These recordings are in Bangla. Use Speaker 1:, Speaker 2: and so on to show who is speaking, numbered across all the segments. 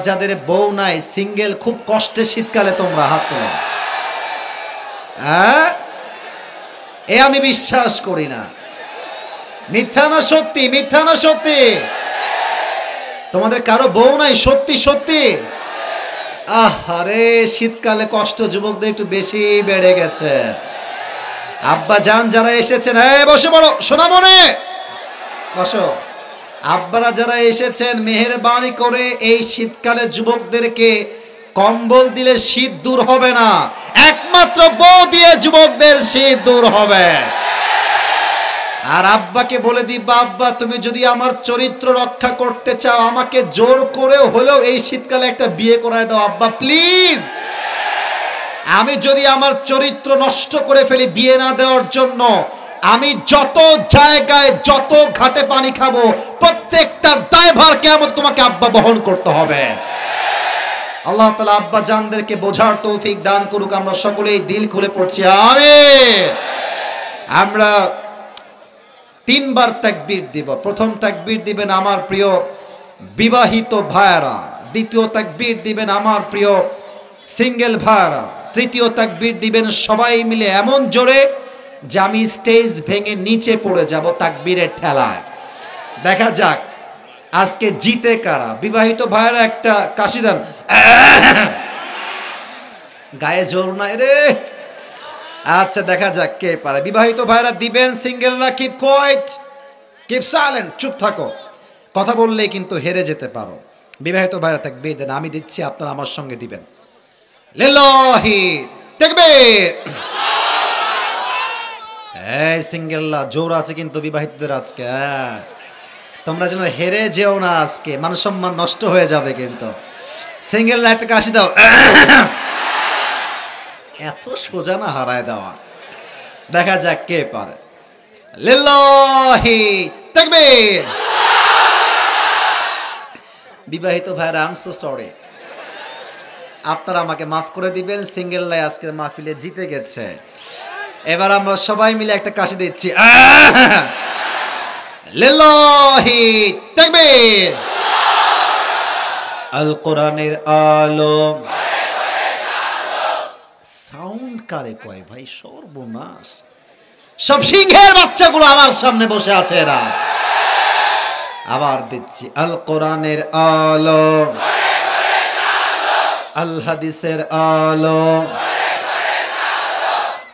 Speaker 1: যাদের বউ নাই সিঙ্গেল খুব কষ্টে শীতকালে তোমরা হাত তোলো। হ্যাঁ, এ আমি বিশ্বাস করি না। মিথ্যা না সত্যি? মিথ্যা না সত্যি? তোমাদের কারো বউ নাই? সত্যি সত্যি? আরে শীতকালে কষ্ট যুবকদের একটু বেশি বেড়ে গেছে। আব্বা জান যারা এসেছেন, বসে পড়ো সোনামনে, বসো। আব্বারা যারা এসেছেন মেহেরবানি করে এই শীতকালে যুবকদেরকে কম্বল দিলে শীত দূর হবে না, একমাত্র বউ দিয়ে যুবকদের শীত দূর হবে। আর আব্বাকে বলে দিবা, আব্বা তুমি যদি আমার চরিত্র রক্ষা করতে চাও আমাকে জোর করে হলেও এই শীতকালে একটা বিয়ে করায় দাও আব্বা প্লিজ। আমি যদি আমার চরিত্র নষ্ট করে ফেলি বিয়ে না দেওয়ার জন্য, আমি যত জায়গায় যত ঘাটে পানি খাবো প্রত্যেকটার দায়ভার কিয়ামত তোমাকে আব্বা বহন করতে হবে। আল্লাহ তাআলা আব্বা জানদেরকে বোঝার তৌফিক দান করুক। আমরা সকলেই দিল খুলে পড়ছি আমিন। আমরা তিনবার তাকবীর দিব। প্রথম তাকবীর দিবেন আমার প্রিয় বিবাহিত ভাইরা, দ্বিতীয় তাকবীর দিবেন আমার প্রিয় সিঙ্গেল ভাইরা, তৃতীয় তাকবীর দিবেন সবাই মিলে এমন জোরে যে আমি স্টেজ ভেঙে নিচে পড়ে যাব তাকবীরের ঠেলায়। দেখা যাক আজকে জিতে কারা। বিবাহিত ভাইরা একটা কাশি দেন, গায়ে জোর নাই রে। আচ্ছা দেখা যাক কে পারে। বিবাহিত ভাইরা দিবেন, সিঙ্গেলরা কিপ কোয়াইট, কিপ সাইলেন্ট, চুপ থাকো। কথা বললেই কিন্তু হেরে যেতে পারো। বিবাহিত ভাইরা তাকবীর দেন, আমি দিচ্ছি আপনারা আমার সঙ্গে দিবেন। লিল্লাহি তাকবীর। এই সিঙ্গেলরা জোর আছে কিন্তু বিবাহিতদের আজকে, তোমরা যেন হেরে যেও না, আজকে মান সম্মান নষ্ট হয়ে যাবে কিন্তু। সিঙ্গেলরা একটা কাশি দাও, এত সোজা না হারায় দেওয়া। দেখা যাক কে পারে। লিল্লাহি তাকবীর। বিবাহিত ভাইরা আই এম সো সরি, আপনারা আমাকে মাফ করে দিবেন। সিঙ্গেলরাই আজকে মাহফিলে জিতে গেছে। এবার আমরা সবাই মিলে একটা কাশি দিচ্ছি, লিল্লাহি তাকবীর। আল কোরআনের আলো। সাউন্ড কারে কয় ভাই, সর্বনাশ। সব সিংহের বাচ্চাগুলো আমার সামনে বসে আছে এরা। আবার দিচ্ছি, আল কোরআনের আলো, আল হাদিসের আলো।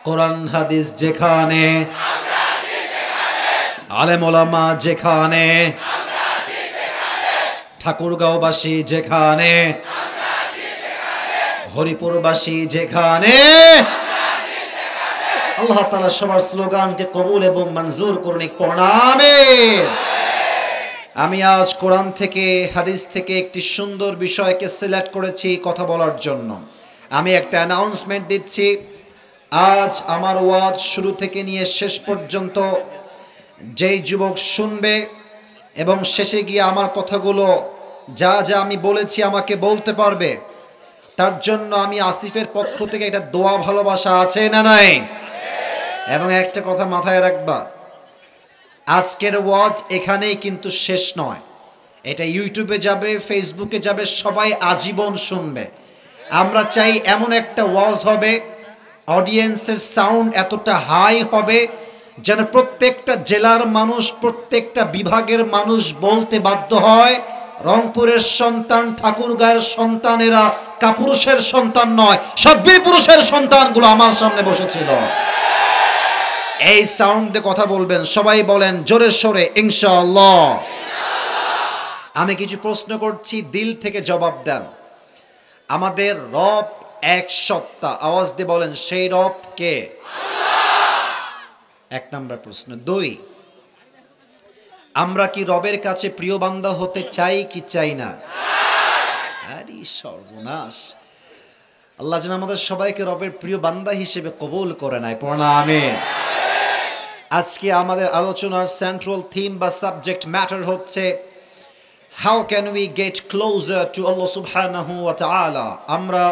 Speaker 1: কোরআন হাদিস যেখানে, আলেম ওলামা যেখানে, ঠাকুরগাঁওবাসী যেখানে, হরিপুরবাসী যেখানে, আল্লাহ তাআলা সবার স্লোগানকে কবুল এবং মঞ্জুর করুন। আমিন। আমি আজ কোরআন থেকে হাদিস থেকে একটি সুন্দর বিষয়কে সিলেক্ট করেছি কথা বলার জন্য। আমি একটা অ্যানাউন্সমেন্ট দিচ্ছি। আজ আমার ওয়াজ শুরু থেকে নিয়ে শেষ পর্যন্ত যেই যুবক শুনবে এবং শেষে গিয়ে আমার কথাগুলো যা যা আমি বলেছি আমাকে বলতে পারবে, তার জন্য আমি আসিফের পক্ষ থেকে একটা দোয়া ভালোবাসা আছে না নাই? এবং একটা কথা মাথায় রাখবা, আজকের ওয়াজ এখানেই কিন্তু শেষ নয়। এটা ইউটিউবে যাবে, ফেসবুকে যাবে, সবাই আজীবন শুনবে। আমরা চাই এমন একটা ওয়াজ হবে, অডিয়েন্সের সাউন্ড এতটা হাই হবে যেন প্রত্যেকটা জেলার মানুষ, প্রত্যেকটা বিভাগের মানুষ বলতে বাধ্য হয়, রংপুরের সন্তান, ঠাকুরগাঁয়ের সন্তানেরা কাপুরুষের সন্তান নয়, সব বীর পুরুষের সন্তানগুলো আমার সামনে বসেছিল। এই সাউন্ড দিয়ে কথা বলবেন, সবাই বলেন জোরে সোরে ইনশাআল্লাহ। আমি কিছু প্রশ্ন করছি, দিল থেকে জবাব দেন। আমাদের রব এক সত্তা, আওয়াজ দিয়ে বলেন সেই রব কে? এক নাম্বার প্রশ্ন। 2, আমরা কি রবের কাছে প্রিয় বান্দা হতে চাই কি চাই না? আরে সর্বনাশ, আল্লাহ যেন আমাদের সবাইকে রবের প্রিয় বান্দা হিসেবে কবুল করে নেয়। পড়না আমিন। আজকে আমাদের আলোচনার সেন্ট্রাল থিম বা সাবজেক্ট ম্যাটার হচ্ছে how can we get closer to Allah সুবহানাহু ওয়া তাআলা। আমরা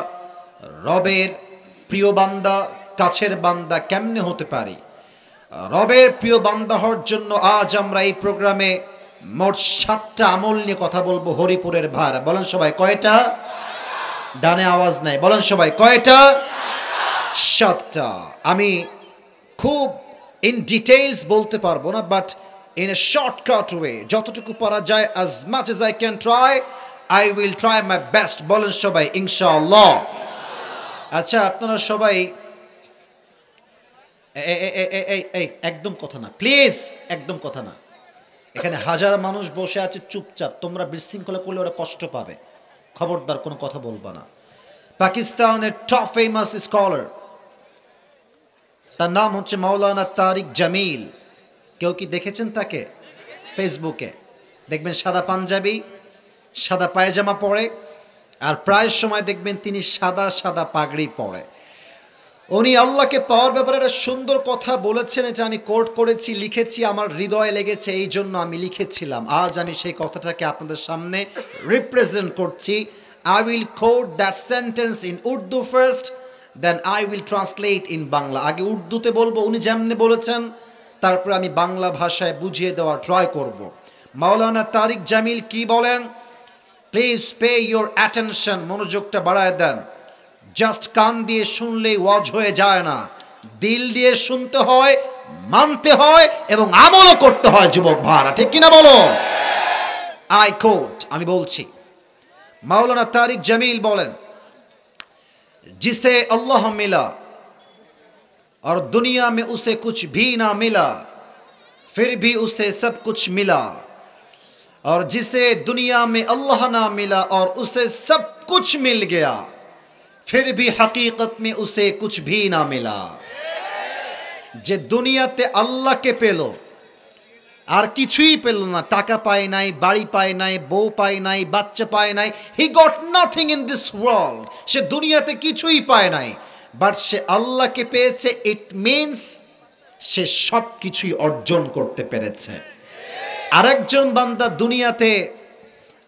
Speaker 1: রবের প্রিয় বান্দা, কাছের বান্দা কেমনে হতে পারি? রবের প্রিয় বান্দা হওয়ার জন্য আজ আমরা এই প্রোগ্রামে মোট 7টা আমল নিয়ে কথা বলবো হরিপুরের ভাড়া। বলেন সবাই কয়টা? ডানে আওয়াজ নাই, বলেন সবাই কয়টা? 7টা। আমি খুব ইন ডিটেইলস বলতে পারবো না, but in a shortcut way যতটুকু পারা যায়, as much as I can try, I will try my best। বলেন সবাই ইনশাআল্লাহ। আচ্ছা, আপনারা সবাই একদম কথা না প্লিজ, একদম কথা না। এখানে হাজার মানুষ বসে আছে চুপচাপ, তোমরা বিশৃঙ্খলা করলে ওরা কষ্ট পাবে। খবরদার কোনো কথা বলবা না। পাকিস্তানের টপ ফেমাস স্কলার, তার নাম হচ্ছে মাওলানা তারিক জামিল। কেউ কি দেখেছেন তাকে? ফেসবুকে দেখবেন সাদা পাঞ্জাবি, সাদা পায়জামা পরে, আর প্রায় সময় দেখবেন তিনি সাদা সাদা পাগড়ি পরে। উনি আল্লাহকে পাওয়ার ব্যাপারে একটা সুন্দর কথা বলেছেন, এটা আমি কোট করেছি, লিখেছি, আমার হৃদয়ে লেগেছে, এই জন্য আমি লিখেছিলাম। আজ আমি সেই কথাটাকে আপনাদের সামনে রিপ্রেজেন্ট করছি। I will quote that sentence in Urdu first, then I will translate in Bangla। আগে উর্দুতে বলবো উনি যেমনি বলেছেন, তারপরে আমি বাংলা ভাষায় বুঝিয়ে দেওয়ার ট্রাই করব। মাওলানা তারিক জামিল কি বলেন? প্লিজ পে ইউর অ্যাটেনশন, মনোযোগটা বাড়ায় দেন। জাস্ট কান দিয়ে শুনলেই ওয়াজ হয়ে যায় না, দিল দিয়ে শুনতে হয়, মানতে হয় এবং আমলও করতে হয় যুবক ভাইরা, ঠিক কিনা বলো? আই কোট, আমি বলছি, মাওলানা তারিক জামিল বলেন, जिसे अल्लाह मिला और दुनिया में उसे कुछ भी ना मिला, फिर भी उसे सब कुछ मिला, और जिसे दुनिया में अल्लाह ना मिला और उसे सब कुछ मिल गया, फिर भी हकीकत में उसे कुछ भी ना मिला। जे दुनियाते अल्लाह के पेलो আর কিছুই পেল না, টাকা পায় নাই, বাড়ি পায় নাই, বউ পায় নাই, বাচ্চা পায় নাই, he got nothing in this world. সে দুনিয়াতে কিছুই পায় নাই, বাট সে আল্লাহকে পেয়েছে। ইট মিনস সে সব কিছুই অর্জন করতে পেরেছে। আরেকজন বান্দা দুনিয়াতে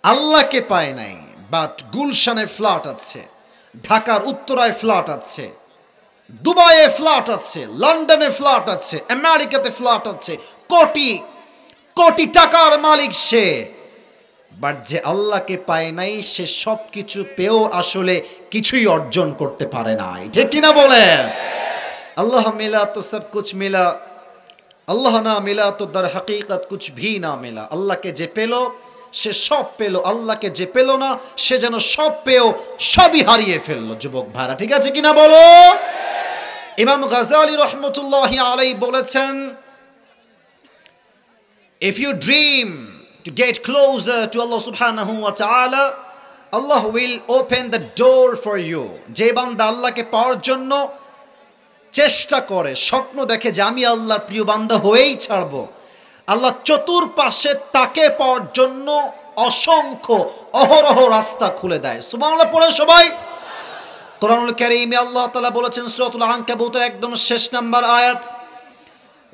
Speaker 1: আল্লাহকে পায় নাই, বাট গুলশানে ফ্ল্যাট আছে, ঢাকার উত্তরায় ফ্ল্যাট আছে, দুবাইয়ে ফ্ল্যাট আছে, লন্ডনে ফ্ল্যাট আছে, আমেরিকাতে ফ্ল্যাট আছে, কোটি কোটি টাকার মালিক সে, বাট যে আল্লাহকে পায় নাই সে সব কিছু পেয়েও আসলে কিছুই অর্জন করতে পারে নাই, ঠিক কিনা বলেন? আল্লাহ মিলা তো সব কুছ মিলা, আল্লাহ না মিলা তো দর হकीकत कुछ भी না মিলা। আল্লাহকে যে পেল সে সব পেল, আল্লাহকে যে পেল না সে যেন সব পেয়েও সবই হারিয়ে ফেললো। যুবক ভাইরা ঠিক আছে কিনা বলো? ইমাম গাজ্জালী রাহমাতুল্লাহি আলাইহি বলেছেন, if you dream to get closer to Allah subhanahu wa ta'ala, Allah will open the door for you। যে বান্দা আল্লাহকে পাওয়ার জন্য চেষ্টা করে, স্বপ্ন দেখে যে আমি আল্লাহর প্রিয় বান্দা হয়েই ছাড়বো, আল্লাহ চতুর্পাশে তাকে পাওয়ার জন্য অসংখ্য অহরহ রাস্তা খুলে দেয়। সুবহানাল্লাহ পড়ে সবাই। কোরআনুল কারীমে আল্লাহ তাআলা বলেছেন সূরাতুল আনকাবুতের একদম শেষ নাম্বার আয়াত,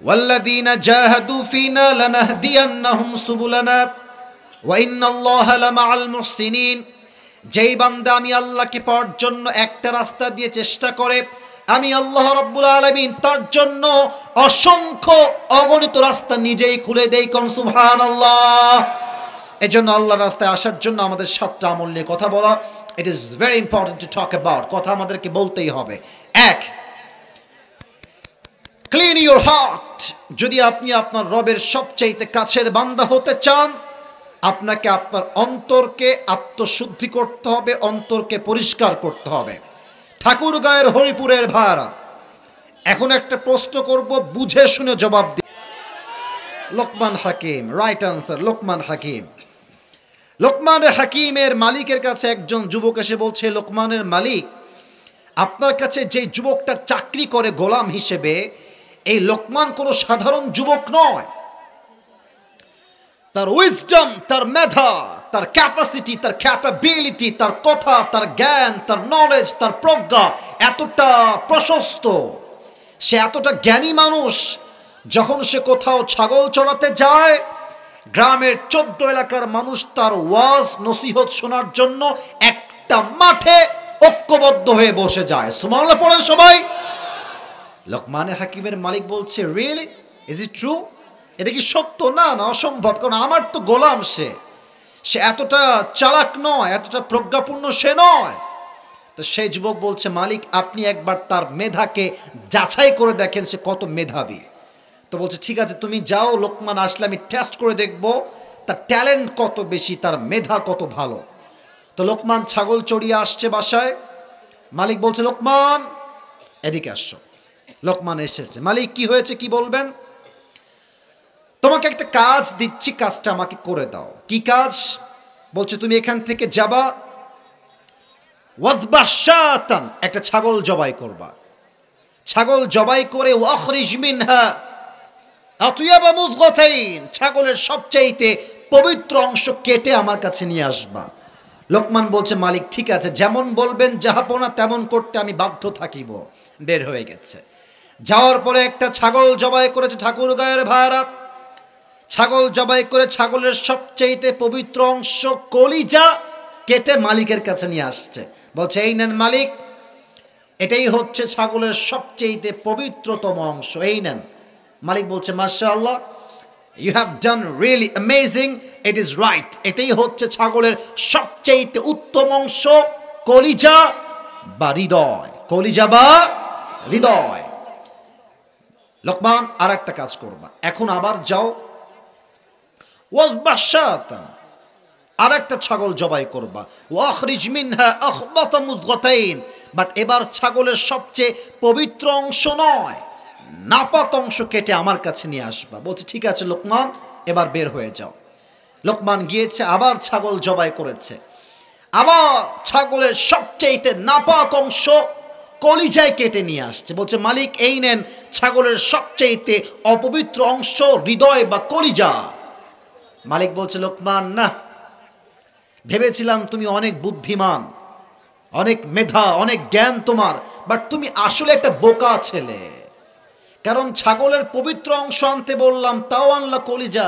Speaker 1: ওয়াল্লাযীনা জাহাদু ফীনা লানাহদিয়ান্নাহুম সুবুলানা ওয়া ইন্নাল্লাহা লামাআল মুহসিনিন। যেই বান্দা আমি আল্লাহকে পাওয়ার জন্য একটা রাস্তা দিয়ে চেষ্টা করে, আমি আল্লাহ রাব্বুল আলামিন তার জন্য অসংখ্য অগণিত রাস্তা নিজেই খুলে দেই। কোন সুবহানাল্লাহ। এজন্য আল্লাহর রাস্তায় আসার জন্য আমাদের 7টা আমল নিয়ে কথা বলা, it is very important to talk about. কথা আমাদেরকে বলতেই হবে। 1, ক্লিন ইউর হার্ট। যদি আপনি আপনার রবের সবচাইতে কাছের বান্দা হতে চান, আপনাকে আপনার অন্তরকে আত্মশুদ্ধি করতে হবে, অন্তরকে পরিষ্কার করতে হবে। ঠাকুরগাঁয়ের হরিপুরের ভাড়া, এখন একটা প্রশ্ন করব, বুঝে শুনে জবাব দিন। লোকমান হাকিম, রাইট আনসার, লোকমান হাকিম। লোকমানের হাকিমের মালিকের কাছে একজন যুবক এসে বলছে, লোকমানের মালিক, আপনার কাছে যে যুবকটা চাকরি করে গোলাম হিসেবে, এই লোকমান কোনো সাধারণ যুবক নয়। তার উইজডম, তার মেধা, তার ক্যাপাসিটি, তার ক্যাপাবিলিটি, তার কথা, তার জ্ঞান, তার নলেজ, তার প্রজ্ঞা এতটা প্রশস্ত, সে এতটা জ্ঞানী মানুষ, যখন সে কোথাও ছাগল চড়াতে যায়, গ্রামের 14 এলাকার মানুষ তার ওয়াজ নসিহত শোনার জন্য একটা মাঠে ঐক্যবদ্ধ হয়ে বসে যায়। সুবহানাল্লাহ পড়েন সবাই। লোকমান হাকিমের মালিক বলছে, রিয়েলি, ইজ ইট ট্রু? এটা কি সত্য? না না, অসম্ভব, কারণ আমার তো গোলাম সে এতটা চালাক নয়, এতটা প্রজ্ঞাপূর্ণ সে নয়। তো সেই যুবক বলছে, মালিক আপনি একবার তার মেধাকে যাচাই করে দেখেন সে কত মেধাবী। তো বলছে ঠিক আছে তুমি যাও, লোকমান আসলে আমি টেস্ট করে দেখব তার ট্যালেন্ট কত বেশি, তার মেধা কত ভালো। তো লোকমান ছাগল চড়িয়ে আসছে বাসায়। মালিক বলছে লোকমান এদিকে আসছো। লোকমান এসেছে। মালিক কি হয়েছে, কি বলবেন? তোমাকে একটা কাজ দিচ্ছি, কাজটা আমাকে করে দাও। কি কাজ? বলছে তুমি এখান থেকে যাবা, ওয়াজবাশাতান একটা ছাগল জবাই করবা। ছাগল জবাই করে ওয়াখরিজ মিনহা আতিয়াবা মুযগাতাইন ছাগলের সবচাইতে পবিত্র অংশ কেটে আমার কাছে নিয়ে আসবা। লোকমান বলছে মালিক ঠিক আছে, যেমন বলবেন জাহাপনা তেমন করতে আমি বাধ্য থাকিব। বের হয়ে গেছে। যাওয়ার পরে একটা ছাগল জবাই করেছে। ঠাকুর গায়ের ভাইরা, ছাগল জবাই করে ছাগলের সবচাইতে পবিত্র অংশ কলিজা কেটে মালিকের কাছে নিয়ে আসছে। বলছে এই নেন মালিক, এটাই হচ্ছে ছাগলের সবচাইতে পবিত্রতম অংশ, এই নেন। মালিক বলছে মাশাআল্লাহ, you have done really amazing, it is right. এটাই হচ্ছে ছাগলের সবচাইতে উত্তম অংশ, কলিজা বা হৃদয়। কলিজা বা হৃদয়। লোকমান আর একটা কাজ করবা, এখন আবার যাও ওয়াজবাশাতান আর একটা ছাগল জবাই করবা, ওয়াখরিজ মিনহা আখবাতা মুযগাতাইন বাট এবার ছাগলের সবচেয়ে পবিত্র অংশ নয়, নাপাক অংশ কেটে আমার কাছে নিয়ে আসবা। বলছে ঠিক আছে লোকমান, এবার বের হয়ে যাও। লোকমান গিয়েছে, আবার ছাগল জবাই করেছে। আবার ছাগলের সবচাইতে নাপাক অংশ কলিজায় কেটে নিয়ে আসছে। বলছে মালিক এই নেন ছাগলের সবচাইতে অপবিত্র অংশ, হৃদয় বা কলিজা। মালিক বলছে লোকমান না, ভেবেছিলাম তুমি অনেক বুদ্ধিমান, অনেক মেধা, অনেক জ্ঞান তোমার, বাট তুমি আসলে একটা বোকা ছেলে। কারণ ছাগলের পবিত্র অংশ আনতে বললাম তাও আনলা কলিজা,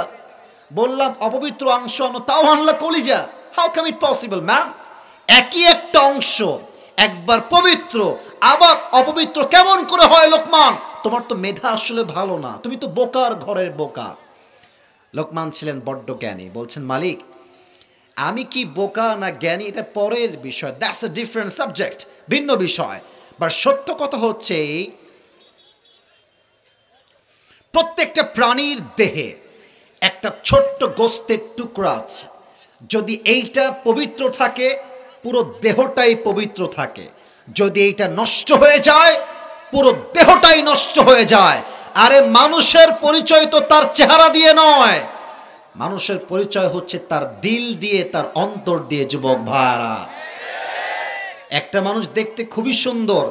Speaker 1: বললাম অপবিত্র অংশ আনো তাও আনলা কলিজা। How can it possible ma'am? একই একটা অংশ একবার পবিত্র আবার অপবিত্র কেমন করে হয় লোকমান? তোমার তো মেধা আসলে ভালো না, তুমি তো বোকার ঘরের বোকা। লোকমান ছিলেন বড্ড জ্ঞানী। বলছেন মালিক আমি কি বোকা না জ্ঞানী এটা পরের বিষয়, দ্যাটস এ ডিফারেন্ট সাবজেক্ট, ভিন্ন বিষয়। বাট সত্য কথা হচ্ছে প্রত্যেকটা প্রাণীর দেহে একটা ছোট্ট গোস্তের টুকরা আছে, যদি এইটা পবিত্র থাকে পুরো দেহটাই পবিত্র থাকে, যদি এইটা নষ্ট হয়ে যায় পুরো দেহটাই নষ্ট হয়ে যায়। আরে মানুষের পরিচয় তো তার চেহারা দিয়ে নয়, মানুষের পরিচয় হচ্ছে তার দিল দিয়ে, তার অন্তর দিয়ে। যুবক ভাইরা, একটা মানুষ দেখতে খুবই সুন্দর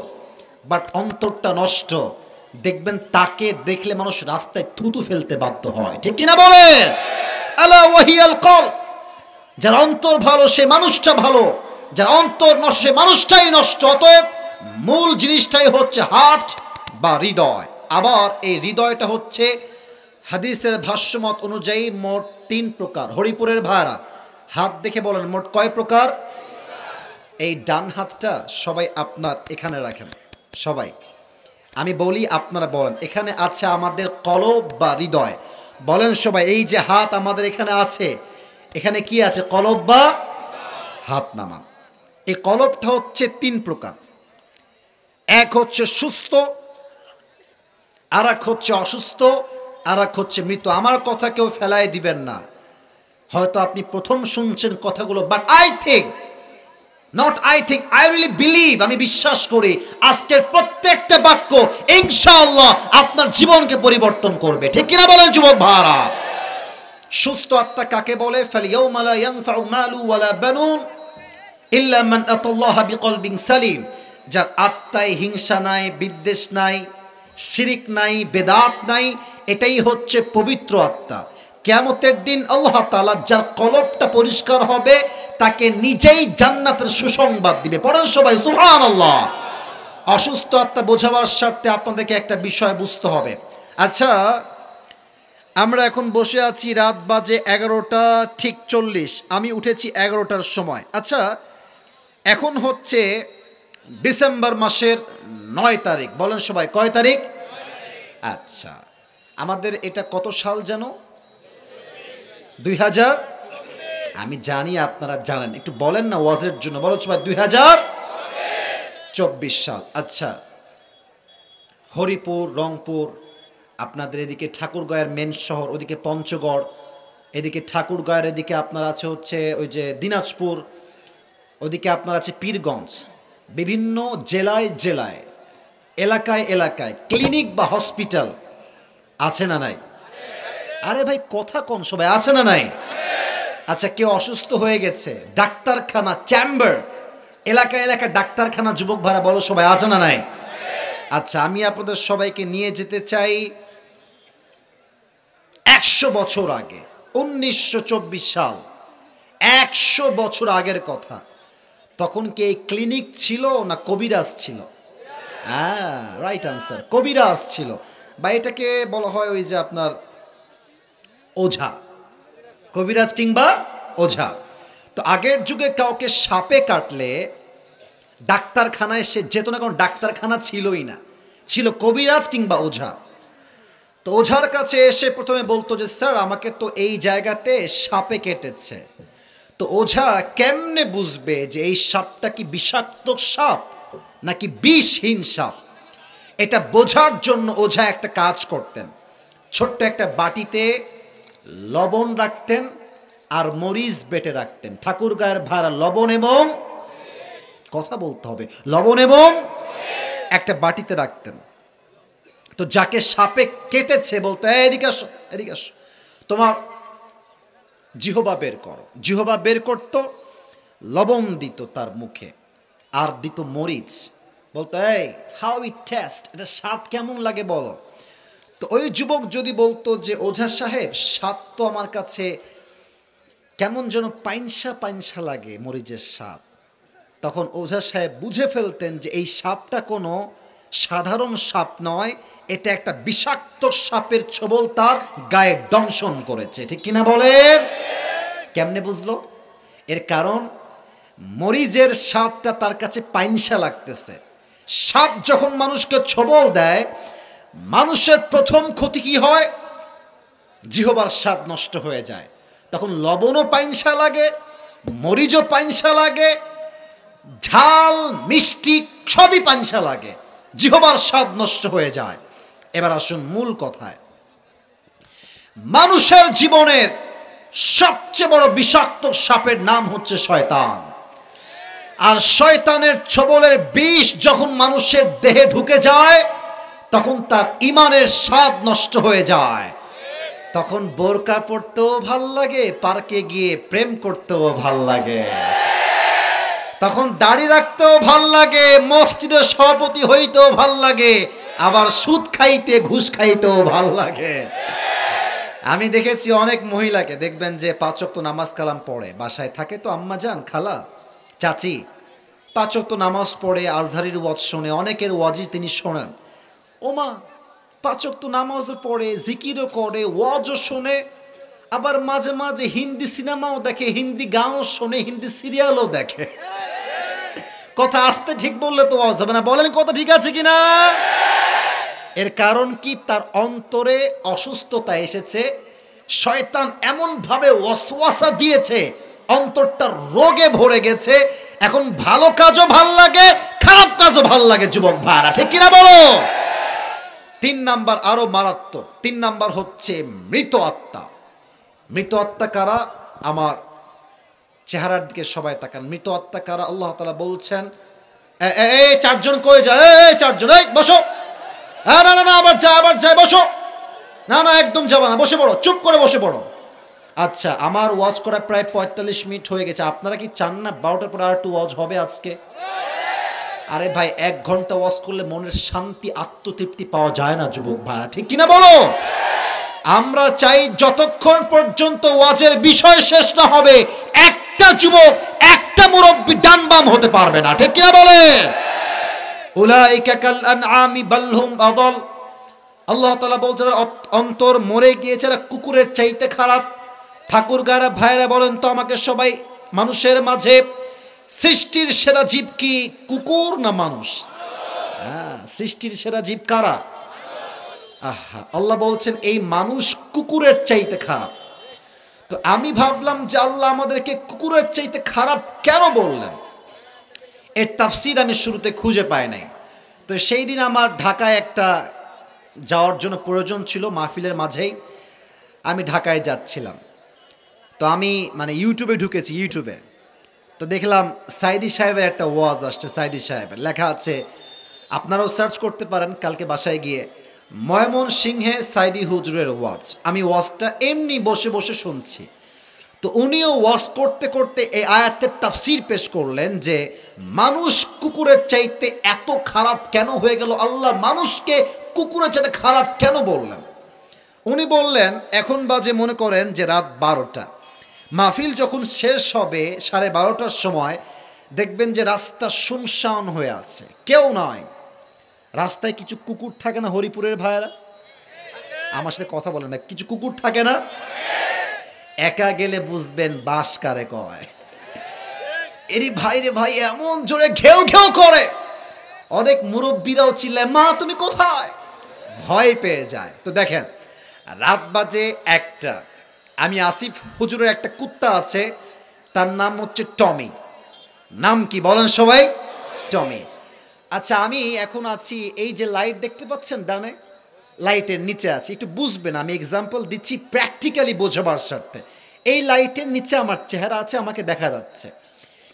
Speaker 1: বাট অন্তরটা নষ্ট, দেখবেন তাকে দেখলে মানুষ রাস্তায় থুতু ফেলতে বাধ্য হয়, ঠিক কিনা বলেন? আলা ওয়াহিয়াল কলব, যার অন্তর ভালো সে মানুষটা ভালো, যার অন্তর নষ্ট সে মানুষটাই নষ্ট। অতএব মূল জিনিসটাই হচ্ছে হার্ট বা হৃদয়। আবার এই হৃদয়টা হচ্ছে হাদিসের ভাষ্যমত অনুযায়ী মোট 3 প্রকার। হরিপুরের ভাইরা হাত দেখে বলেন মোট কয় প্রকার? এই ডান হাতটা সবাই আপনার এখানে রাখেন, সবাই আমি বলি আপনারা বলেন। এখানে আছে আমাদের কলব বা হৃদয়, বলেন সবাই। এই যে হাত আমাদের এখানে আছে, এখানে কি আছে? কলব বা হাত নামান। এই কলবটা হচ্ছে 3 প্রকার, এক হচ্ছে সুস্থ, আর এক হচ্ছে অসুস্থ, আর এক হচ্ছে মৃত। আমার কথা কেউ ফেলায় দিবেন না, হয়তো আপনি প্রথম শুনছেন কথাগুলো, but I think I really believe, আমি বিশ্বাস করি আজকের প্রত্যেকটা বাক্য ইনশাআল্লাহ আপনার জীবনকে পরিবর্তন করবে, ঠিক কিনা বলেন যুবক ভাইরা? সুস্থ আত্মা কাকে বলে? ফালিয়াউমা লা ইয়ানফাউ মালু ওয়ালা বানুন ইল্লা মান আতাল্লাহা বিকলবিন সালিম, যার আত্মায় হিংসা নাই, বিদ্বেষ নাই, শিরিক নাই, বেদাত নাই, এটাই হচ্ছে পবিত্র আত্মা। কিয়ামতের দিন আল্লাহ তাআলা যার কলবটা পরিষ্কার হবে তাকে নিজেই জান্নাতের সুসংবাদ দিবে। পড়েন সবাই সুবহানাল্লাহ। অসুস্থ আত্মা বোঝাবার স্বার্থে আপনাদেরকে একটা বিষয় বুঝতে হবে। আচ্ছা, আমরা এখন বসে আছি, রাত বাজে 11টা ঠিক 40, আমি উঠেছি 11টার সময়। আচ্ছা, এখন হচ্ছে ডিসেম্বর মাসের 9 তারিখ, বলেন সবাই কয় তারিখ? আচ্ছা, আমাদের এটা কত সাল যেন? 2000। আমি জানি আপনারা জানেন, একটু বলেন না ওয়াজের জন্য, বলো সবাই 2024 সাল। আচ্ছা, হরিপুর, রংপুর, আপনাদের এদিকে ঠাকুরগাঁয়ের মেন শহর, ওদিকে পঞ্চগড়, এদিকে ঠাকুরগাঁয়ের এদিকে আপনার আছে হচ্ছে ওই যে দিনাজপুর, ওদিকে আপনার আছে পীরগঞ্জ, বিভিন্ন জেলায় জেলায়, এলাকায় এলাকায় ক্লিনিক বা হসপিটাল আছে না নাই? আরে ভাই কথা কোন সবাই, আছে না নাই? আচ্ছা, কেউ অসুস্থ হয়ে গেছে, ডাক্তারখানা, চেম্বার, এলাকা এলাকা ডাক্তারখানা, যুবক ভাড়া, বলো সবাই, আছে না নাই? আচ্ছা, আমি আপনাদের সবাইকে নিয়ে যেতে চাই 100 বছর আগে, 1924 সাল, 100 বছর আগের কথা। তখন কি এই ক্লিনিক ছিল না কবিরাজ ছিল? হ্যাঁ, রাইট আনসার, কবিরাজ ছিল, বা এটাকে বলা হয় ওই যে আপনার ওঝা, কবিরাজ কিংবা ওঝা। তো আগের যুগে কাউকে সাপে কাটলে ডাক্তারখানায় সে যেত না, কারণ ডাক্তারখানা ছিলই না, ছিল কবিরাজ কিংবা ওঝা। তো ওঝার কাছে এসে প্রথমে বলতো যে স্যার আমাকে তো এই জায়গাতে সাপে কেটেছে। তো ওঝা কেমনে বুঝবে যে এই সাপটা কি বিষাক্ত সাপ নাকি বিষহীন সাপ? এটা বোঝার জন্য ওঝা একটা কাজ করতেন, ছোট্ট একটা বাটিতে লবণ রাখতেন আর মরিচ বেটে রাখতেন। ঠাকুরগাঁয়ের ভাড়া লবণ এবং, কথা বলতে হবে, লবণ এবং একটা বাটিতে রাখতেন। তো যাকে সাপে কেটেছে বলতো এদিকে আসো, এদিকে আসো, তোমার জিহবা বের করো। জিহবা বের করতো, লবণ দিত তার মুখে আর দিত মরিচ, বলতো এই হাউ ইট টেস্ট, এটা স্বাদ কেমন লাগে বলো। তো ওই যুবক যদি বলতো যে ওঝা সাহেব স্বাদ তো আমার কাছে কেমন যেন পাইনসা পাইনসা লাগে মরিচের স্বাদ, তখন ওঝা সাহেব বুঝে ফেলতেন যে এই সাপটা কোনো সাধারণ সাপ নয়, এটা একটা বিষাক্ত সাপের ছোবল তার গায়ে দংশন করেছে। ঠিক কিনা বলেন? কেমনে বুঝলো? এর কারণ মরিচের স্বাদটা তার কাছে পাইনসা লাগতেছে। সাপ যখন মানুষকে ছোবল দেয়, মানুষের প্রথম ক্ষতি কি হয়? জিহবার স্বাদ নষ্ট হয়ে যায়। তখন লবণও পাইনসা লাগে, মরিচও পাইনসা লাগে, ঝাল মিষ্টি সবই পাইনসা লাগে, জিহবার স্বাদ নষ্ট হয়ে যায়। এবার আসুন মূল কথায়। মানুষের জীবনের সবচেয়ে বড় বিষাক্ত সাপের নাম হচ্ছে শয়তান। আর শয়তানের ছোবলের বিষ যখন মানুষের দেহে ঢুকে যায়, তখন তার ঈমানের স্বাদ নষ্ট হয়ে যায়। তখন বোরকা পরতেও ভাল লাগে, পার্কে গিয়ে প্রেম করতেও ভাল লাগে, তখন দাড়ি রাখতেও ভাল লাগে, মসজিদের সভাপতি হইতেও ভাল লাগে, আবার সুদ খাইতে ঘুষ খাইতেও ভাল লাগে। আমি দেখেছি অনেক মহিলাকে, দেখবেন যে 5 ওয়াক্ত নামাজ কালাম পড়ে, বাসায় থাকে তো আম্মা জান, খালা, চাচি, 5 ওয়াক্ত নামাজ পড়ে, আজহারির ওয়াজ শোনে, অনেকের ওয়াজই তিনি শোনেন। ওমা 5 ওয়াক্ত নামাজও পড়ে, জিকিরও করে, ওয়াজও শোনে, আবার মাঝে মাঝে হিন্দি সিনেমাও দেখে, হিন্দি গানও শোনে, হিন্দি সিরিয়ালও দেখে। কথা আসতে ঠিক বললে তো ওয়াজ হবে না, বলেন কথা ঠিক আছে কিনা? এর কারণ কি? তার অন্তরে অসুস্থতা এসেছে, শয়তান এমন ভাবে ওয়াসওয়াসা দিয়েছে, অন্তরটা রোগে ভরে গেছে। এখন ভালো কাজও ভাল লাগে, খারাপ কাজও ভাল লাগে, যুবক ভাইরা, ঠিক কিনা বলো? 3 নাম্বার আরো মারাত্মক, 3 নাম্বার হচ্ছে মৃত আত্মা। মৃত আত্মা কারা? আমার চেহারার দিকে সবাই তাকান। মৃত আত্মা কারা? আল্লাহ তাআলা বলছেন, এই 4 জন কই যায়? এই 4 জন, এই বসো। না না না, আবার যায়, বসো। না না, একদম যাবা না, বসে পড়ো, চুপ করে বসে পড়ো। আচ্ছা, আমার ওয়াজ করা প্রায় 45 মিনিট হয়ে গেছে, আপনারা কি চান না 12টার পর আর একটু ওয়াজ হবে আজকে? আরে ভাই, 1 ঘন্টা ওয়াজ করলে মনের শান্তি, আত্মতৃপ্তি পাওয়া যায় না যুবক ভাইরা, ঠিক কিনা বলো? আমরা চাই যতক্ষণ পর্যন্ত ওয়াজের বিষয় শেষ না হবে, একটা যুবক, একটা মুরব্বি ডান বাম হতে পারবে না, ঠিক কিনা বলে? উলাইকা কাল আনআমি বাল হুম আযাল। আল্লাহ তাআলা বলছেন অন্তর মরে গিয়েছে, এরা কুকুরের চাইতে খারাপ। ঠাকুরগাঁরা ভাইরা বলেন তো আমাকে সবাই, মানুষের মাঝে সৃষ্টির সেরা জীব কি, কুকুর না মানুষ? হ্যাঁ, সৃষ্টির সেরা জীব কারা? আহা, আল্লাহ বলছেন এই মানুষ কুকুরের চাইতে খারাপ। তো আমি ভাবলাম যে আল্লাহ আমাদেরকে কুকুরের চাইতে খারাপ কেন বললেন, এর তাফসীর আমি শুরুতে খুঁজে পাই নাই। তো সেই দিন আমার ঢাকায় একটা যাওয়ার জন্য প্রয়োজন ছিল, মাহফিলের মাঝেই আমি ঢাকায় যাচ্ছিলাম। তো আমি ইউটিউবে ঢুকেছি, ইউটিউবে তো দেখলাম সাইদি সাহেবের একটা ওয়াজ আসছে। সাইদি সাহেবের লেখা আছে, আপনারাও সার্চ করতে পারেন কালকে বাসায় গিয়ে, ময়মনসিংহে সাইদি হুজুরের ওয়াজ। আমি ওয়াজটা এমনি বসে বসে শুনছি। তো উনিও ওয়াজ করতে করতে এই আয়াতের তাফসীর পেশ করলেন যে মানুষ কুকুরের চাইতে এত খারাপ কেন হয়ে গেল, আল্লাহ মানুষকে কুকুরের চাইতে খারাপ কেন বললেন। উনি বললেন, এখন বাজে মনে করেন যে রাত 12টা, মাহফিল যখন শেষ হবে 12:30টার সময়, দেখবেন যে রাস্তা শুনশান হয়ে আছে, কেউ নয়। রাস্তায় কিছু কুকুর থাকে না হরিপুরের ভাইয়েরা, আমার সাথে কথা বলেন না, কিছু কুকুর থাকে না, একা গেলে বুঝবেন বাস কারে কয়। এরি ভাই রে ভাই এমন জোরে ঘেউ ঘেউ করে, অনেক মুরব্বীরাও চিল্লায়, মা তুমি কোথায়, ভয় পেয়ে যায়। তো দেখেন রাত বাজে 1টা, আমি আসিফ হুজুরের একটা কুত্তা আছে, তার নাম হচ্ছে টমি। নাম কি বলেন সবাই? টমি। আচ্ছা, আমি এখন আছি, এই যে লাইট দেখতে পাচ্ছেন ডানে, লাইটের নিচে আছি, একটু বুঝবেন, আমি এক্সাম্পল দিচ্ছি প্র্যাকটিক্যালি বোঝাবার স্বার্থে। এই লাইটের নিচে আমার চেহারা আছে, আমাকে দেখা যাচ্ছে,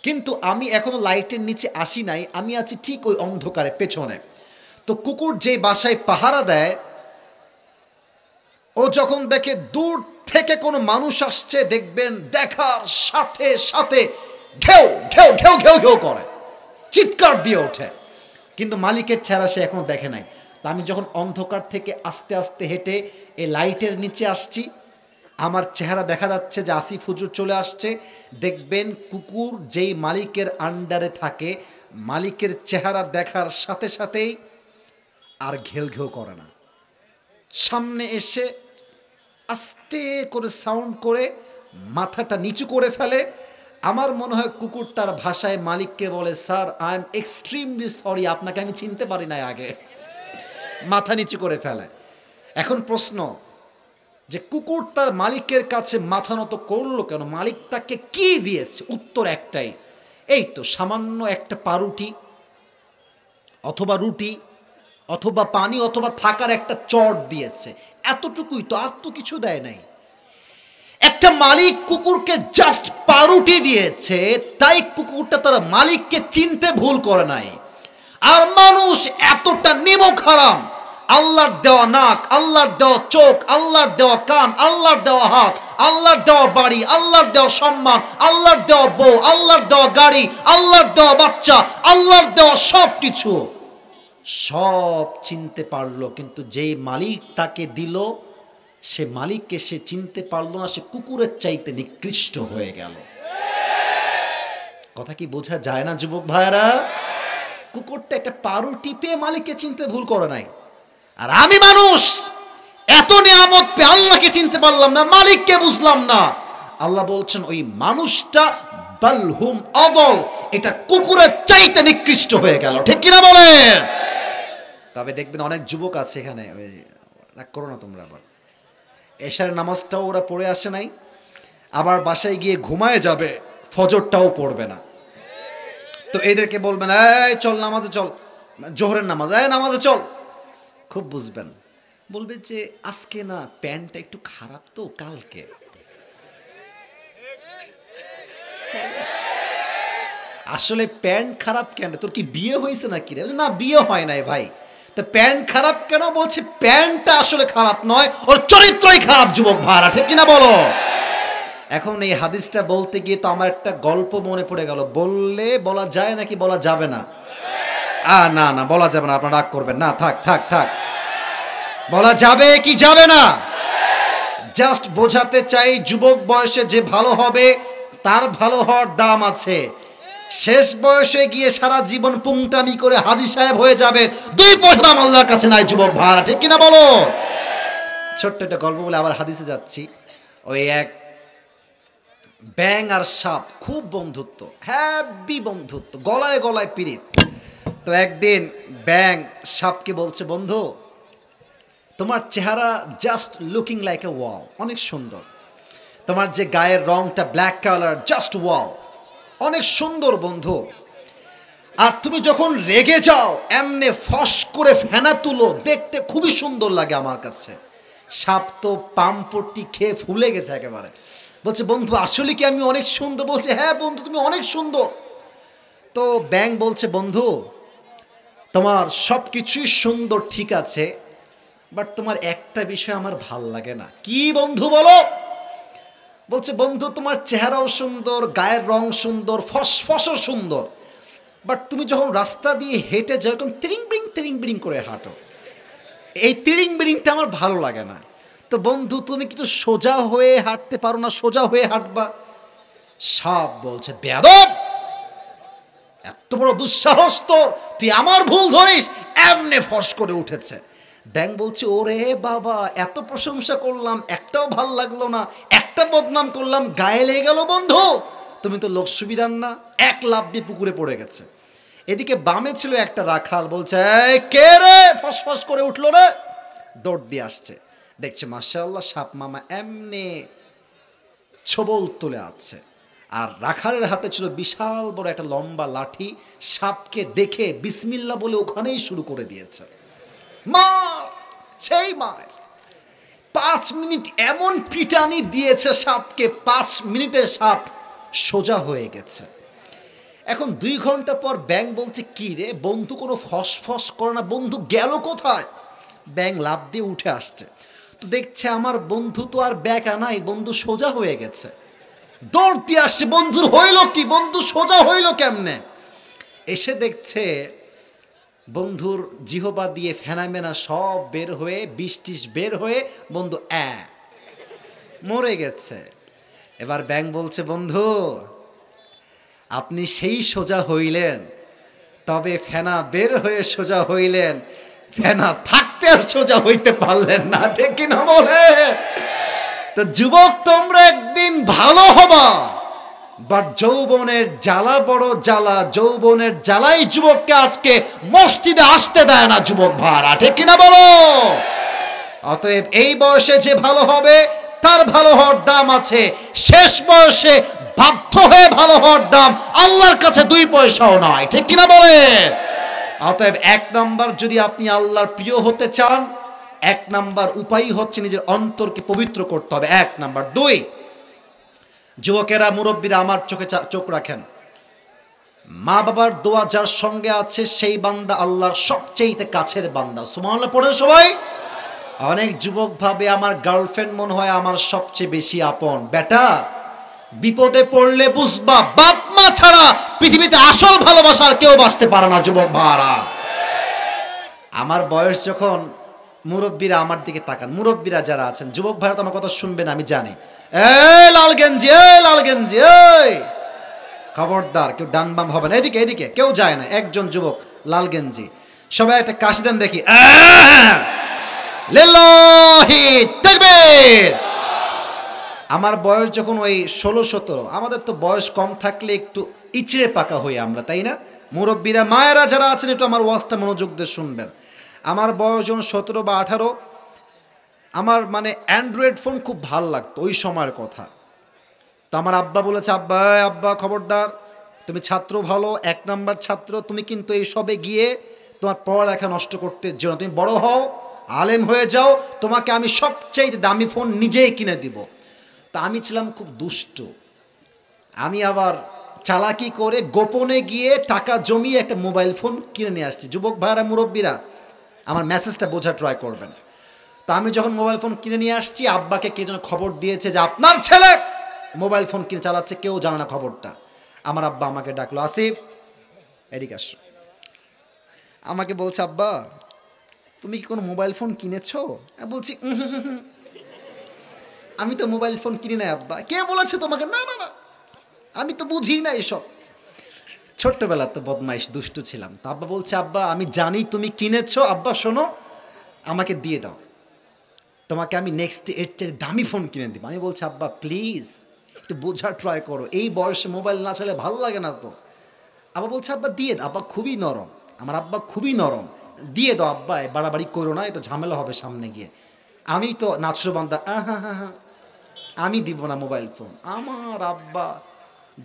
Speaker 1: কিন্তু আমি এখনো লাইটের নিচে আসি নাই, আমি আছি ঠিক ওই অন্ধকারে পেছনে। তো কুকুর যে বাসায় পাহারা দেয়, ও যখন দেখে দূর থেকে কোনো মানুষ আসছে, দেখবেন দেখার সাথে সাথে ঘেউ ঘেউ ঘেউ ঘেউ ঘেউ করে, চিৎকার দিয়ে ওঠে, কিন্তু মালিকের চেহারা সে এখনো দেখে নাই। তা আমি যখন অন্ধকার থেকে আস্তে আস্তে হেঁটে এই লাইটের নিচে আসছি, আমার চেহারা দেখা যাচ্ছে যে আসিফ হুজুর চলে আসছে। দেখবেন কুকুর যেই মালিকের আন্ডারে থাকে, মালিকের চেহারা দেখার সাথে সাথেই আর ঘেউ ঘেউ করে না, সামনে এসে আস্তে করে সাউন্ড করে মাথাটা নিচু করে ফেলে। আমার মনে হয় কুকুর তার ভাষায় মালিককে বলে, sir I am extremely sorry, আপনাকে আমি চিনতে পারি নাই আগে, মাথা নিচু করে ফেলে। এখন প্রশ্ন যে কুকুর তার মালিকের কাছে মাথা নত করলো কেন, মালিক তাকে কি দিয়েছে? উত্তর একটাই, এই তো সামান্য একটা পাউরুটি অথবা রুটি অথবা পানি অথবা থাকার একটা চট দিয়েছে, এতটুকুই তো, আর তো কিছু দেয় নাই। একটা মালিক কুকুরকে জাস্ট পাউরুটি দিয়েছে, তাই কুকুরটা তার মালিককে চিনতে ভুল করে নাই। আর মানুষ এতটা নিমক হারাম, আল্লাহর দেওয়া নাক, আল্লাহর দেওয়া চোখ, আল্লাহর দেওয়া কান, আল্লাহর দেওয়া হাত, আল্লাহর দেওয়া বাড়ি, আল্লাহর দেওয়া সম্মান, আল্লাহর দেওয়া বউ, আল্লাহর দেওয়া গাড়ি, আল্লাহর দেওয়া বাচ্চা, আল্লাহর দেওয়া সব কিছু সব চিনতে পারলো, কিন্তু যেই মালিক তাকে দিল সে মালিককে সে চিনতে পারলো না, সে কুকুরের চাইতে নিকৃষ্ট হয়ে গেল। কথা কি বোঝা যায় না যুবক ভাইরা? কুকুরটা একটা পাউরুটি পেয়ে মালিককে চিনতে ভুল করে নাই, আর আমি মানুষ এত নিয়ামত পেয়ে আল্লাহকে চিনতে পারলাম না, মালিককে বুঝলাম না। আল্লাহ বলছেন ওই মানুষটা বালহুম অদল, এটা কুকুরের চাইতে নিকৃষ্ট হয়ে গেল। ঠিক কিনা বলেন? তবে দেখবেন অনেক যুবক আছে এখানে, ওই রাগ করো না তোমরা, আবার এশার নামাজটাও ওরা পড়ে আসে নাই, আবার বাসায় গিয়ে ঘুমায় যাবে, ফজরটাও পড়বে না। তো এদেরকে বলবেন, এই চল নামাজে চল, জোহরের নামাজ, নামাজে চল, খুব বুঝবেন, বলবে যে আজকে না প্যান্টটা একটু খারাপ তো কালকে। আসলে প্যান্ট খারাপ কেন, তোর কি বিয়ে হয়েছে নাকি? না বিয়ে হয় নাই ভাই, তো প্যান্ট খারাপ কেন? বলছে প্যান্টটা আসলে খারাপ নয়, ওর চরিত্রই খারাপ। যুবক ভাড়া ঠিক কিনা বলো? এখন এই হাদিসটা বলতে গিয়ে তো আমার একটা গল্প মনে পড়ে গেল, বললে বলা যায় নাকি বলা যাবে না? না না বলা যাবে না, আপনারা রাগ করবেন না, থাক থাক থাক, বলা যাবে কি যাবে না? জাস্ট বোঝাতে চাই যুবক বয়সে যে ভালো হবে তার ভালো হওয়ার দাম আছে, শেষ বয়সে গিয়ে সারা জীবন পুংটামি করে হাজী সাহেব হয়ে যাবে, 2 পয়সা দাম আল্লাহর কাছে নাই। যুবক ভাড়া ঠিক কিনা বলো? ছোট্ট একটা গল্প বলে আবার হাদিসে যাচ্ছি। ওই এক ব্যাঙ আর সাপ খুব বন্ধুত্ব, হ্যাপি বন্ধুত্ব, গলায় গলায় পিরিত। তো একদিন ব্যাঙ সাপকে বলছে, বন্ধু তোমার চেহারা just looking like a wow, অনেক সুন্দর। তোমার যে গায়ের রংটা ব্ল্যাক কালার, জাস্ট ওয়াও, অনেক সুন্দর বন্ধু। আর তুমি যখন রেগে যাও এমনে ফস করে ফেনা তুলো, দেখতে খুবই সুন্দর লাগে আমার কাছে। সাপ তো পামপট্টি খেয়ে ফুলে গেছে একেবারে। বলছে বন্ধু আসলে কি আমি অনেক সুন্দর? বলছে হ্যাঁ বন্ধু তুমি অনেক সুন্দর। তো ব্যাং বলছে বন্ধু তোমার সব কিছুই সুন্দর ঠিক আছে, বাট তোমার একটা বিষয় আমার ভাল লাগে না। কি বন্ধু বলো? বলছে বন্ধু তোমার চেহারাও সুন্দর, গায়ের রং সুন্দর, ফসফসও সুন্দর, বাট তুমি যখন রাস্তা দিয়ে হেঁটে যাও এরকম তিরিং বিরিং করে হাঁটো, এই তিরিং বিরিংটা আমার ভালো লাগে না। তো বন্ধু তুমি কিন্তু সোজা হয়ে হাঁটতে পারো না? সোজা হয়ে হাঁটবা। সাপ বলছে বেয়াদব, এত বড় দুঃসাহস তোর, তুই আমার ভুল ধরিস। এমনে ফস করে উঠেছে। ব্যাং বলছে ওরে বাবা, এত প্রশংসা করলাম একটাও ভাল লাগলো না, একটা বদনাম করলাম গায়ে লেগে গেল। বন্ধু তুমি তো লোক সুবিধার না। এক লাফ দিয়ে পুকুরে পড়ে গেছে। এদিকে বামে ছিল একটা রাখাল, বলছে এই কে রে, ফসফস করে উঠলো রে। দৌড় দিয়ে আসছে, দেখছে মাশাআল্লাহ সাপ মামা এমনি ছবল তুলে আছে, আর রাখালের হাতে ছিল বিশাল বড় একটা লম্বা লাঠি। সাপকে দেখে বিসমিল্লাহ বলে ওখানেই শুরু করে দিয়েছে মার, সেই মার। 5 মিনিট এমন পিটানি দিয়েছে সাপকে, 5 মিনিটে সাপ সোজা হয়ে গেছে। এখন 2 ঘন্টা পর ব্যাং বলছে কি রে বন্ধু কোনো ফসফস করে না, বন্ধু গেল কোথায়? ব্যাং লাফ দিয়ে উঠে আসছে, তো দেখছে আমার বন্ধু তো আর ব্যাকা নাই, বন্ধু সোজা হয়ে গেছে। দৌড় দিয়ে আসছে, বন্ধুর হইল কি, বন্ধু সোজা হইল কেমনে? এসে দেখছে বন্ধুর জিহবা দিয়ে ফেনামেনা সব বের হয়ে, বিষ বের হয়ে বন্ধু মরে গেছে। এবার ব্যাং বলছে বন্ধু আপনি সেই সোজা হইলেন, তবে ফেনা বের হয়ে সোজা হইলেন, ফেনা থাকতে আর সোজা হইতে পারলেন না, ঠিক কিনা বলে? তো যুবক তোমরা একদিন ভালো হবা, বাট যৌবনের জ্বালা বড় জ্বালা, যৌবনের জ্বালাই যুবককে আজকে মসজিদে আসতে দেয় না যুবক ভাড়া, ঠিক কিনা বলো? অতএব এই বয়সে যে ভালো হবে তার ভালো হওয়ার দাম আছে, শেষ বয়সে বাধ্য হয়ে ভালো হওয়ার দাম আল্লাহর কাছে 2 পয়সাও নয়, ঠিক কিনা বলে? অতএব 1 নাম্বার যদি আপনি আল্লাহর প্রিয় হতে চান, 1 নাম্বার উপায় হচ্ছে নিজের অন্তরকে পবিত্র করতে হবে, 1 নাম্বার। 2, যুবকেরা মুরব্বীরা আমার চোখে চোখ রাখেন, মা বাবার দোয়া যার সঙ্গে আছে সেই বান্দা আল্লাহর সবচেয়ে কাছের বান্দা। সুবহানাল্লাহ পড়েন সবাই। অনেক যুবক ভাবে আমার গার্লফ্রেন্ড মনে হয় আমার সবচেয়ে বেশি আপন। বেটা বিপদে পড়লে বুঝবা বাপ মা ছাড়া পৃথিবীতে আসল ভালোবাসার কেউ বাঁচতে পারে না যুবক ভাইরা। আমার বয়স যখন, মুরব্বীরা আমার দিকে তাকান, মুরব্বীরা যারা আছেন, যুবক ভাইরা তো আমার কথা শুনবেন আমি জানি। এই লাল গেঞ্জি, এই লাল গেঞ্জি, এই খবরদার কেউ ডান বাম হবে না, এদিকে এদিকে কেউ যায় না। একজন যুবক লাল গেঞ্জি, সবাই একটা কাশি দেন দেখি। লিল্লাহি তাকবীর। আমার বয়স যখন ওই 16-17, আমাদের তো বয়স কম থাকলে একটু ইচড়ে পাকা হই আমরা, তাই না? মুরব্বীরা মায়েরা যারা আছেন একটু আমার ওয়াজটা মনোযোগ দিয়ে শুনবেন। আমার বয়স যখন 17 বা 18, আমার মানে অ্যান্ড্রয়েড ফোন খুব ভাল লাগতো ওই সময়ের কথা। তো আমার আব্বা বলেছে আব্বা খবরদার, তুমি ছাত্র ভালো, 1 নাম্বার ছাত্র, তুমি কিন্তু এই সবে গিয়ে তোমার পড়ালেখা নষ্ট করতে যেও না, তুমি বড় হও, আলেম হয়ে যাও, তোমাকে আমি সবচেয়ে দামি ফোন নিজেই কিনে দিব। তা আমি ছিলাম খুব দুষ্ট, আমি আবার চালাকি করে গোপনে গিয়ে টাকা জমিয়ে একটা মোবাইল ফোন কিনে নিয়ে আসছি। যুবক ভাইরা মুরব্বীরা আমার মেসেজটা বোঝা ট্রাই করবেন। তা আমি যখন মোবাইল ফোন কিনে নিয়ে আসছি, আব্বাকে কে যেন খবর দিয়েছে যে আপনার ছেলে মোবাইল ফোন কিনে চালাচ্ছে, কেউ জানে না খবরটা। আমার আব্বা আমাকে ডাকলো, আসিফ এদিকে আসো। আমাকে বলছে আব্বা তুমি কি কোনো মোবাইল ফোন কিনেছো? বলছি আমি তো মোবাইল ফোন কিনি না আব্বা। কে বলেছে তোমাকে? না না না আমি তো বুঝি না এসব। ছোট্টবেলা তো বদমাইশ দুষ্টু ছিলাম। তো আব্বা বলছে আব্বা আমি জানি তুমি কিনেছো, আব্বা শোনো আমাকে দিয়ে দাও, তোমাকে আমি নেক্সট এর চেয়ে দামি ফোন কিনে দিব। আমি বলছি আব্বা প্লিজ একটু বোঝা ট্রাই করো, এই বয়সে মোবাইল না চাইলে ভালো লাগে না তো। আব্বা বলছে আব্বা দিয়ে দাও। আব্বা খুবই নরম, আমার আব্বা খুবই নরম। দিয়ে দাও আব্বা, বাড়াবাড়ি করো না, এটা ঝামেলা হবে সামনে গিয়ে। আমি তো নাচরবান্দা, আমি দিব না মোবাইল ফোন। আমার আব্বা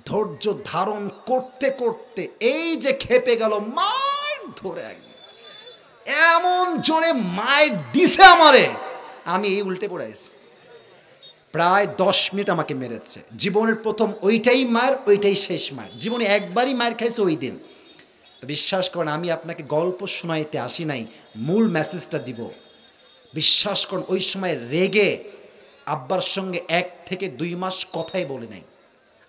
Speaker 1: ধৈর্য ধারণ করতে করতে এই যে খেপে গেল, মার ধরে এমন জোরে মায়ের দিছে আমারে, আমি এই উল্টে পড়ে আছি। প্রায় 10 মিনিট আমাকে মেরেছে। জীবনের প্রথম ওইটাই মার, ওইটাই শেষ মার। জীবনে একবারই মার খাইছে ওই দিন। তো বিশ্বাস করেন, আমি আপনাকে গল্প শোনাইতে আসি নাই, মূল মেসেজটা দিব। বিশ্বাস করেন, ওই সময় রেগে আব্বার সঙ্গে 1 থেকে 2 মাস কথাই বলি নাই।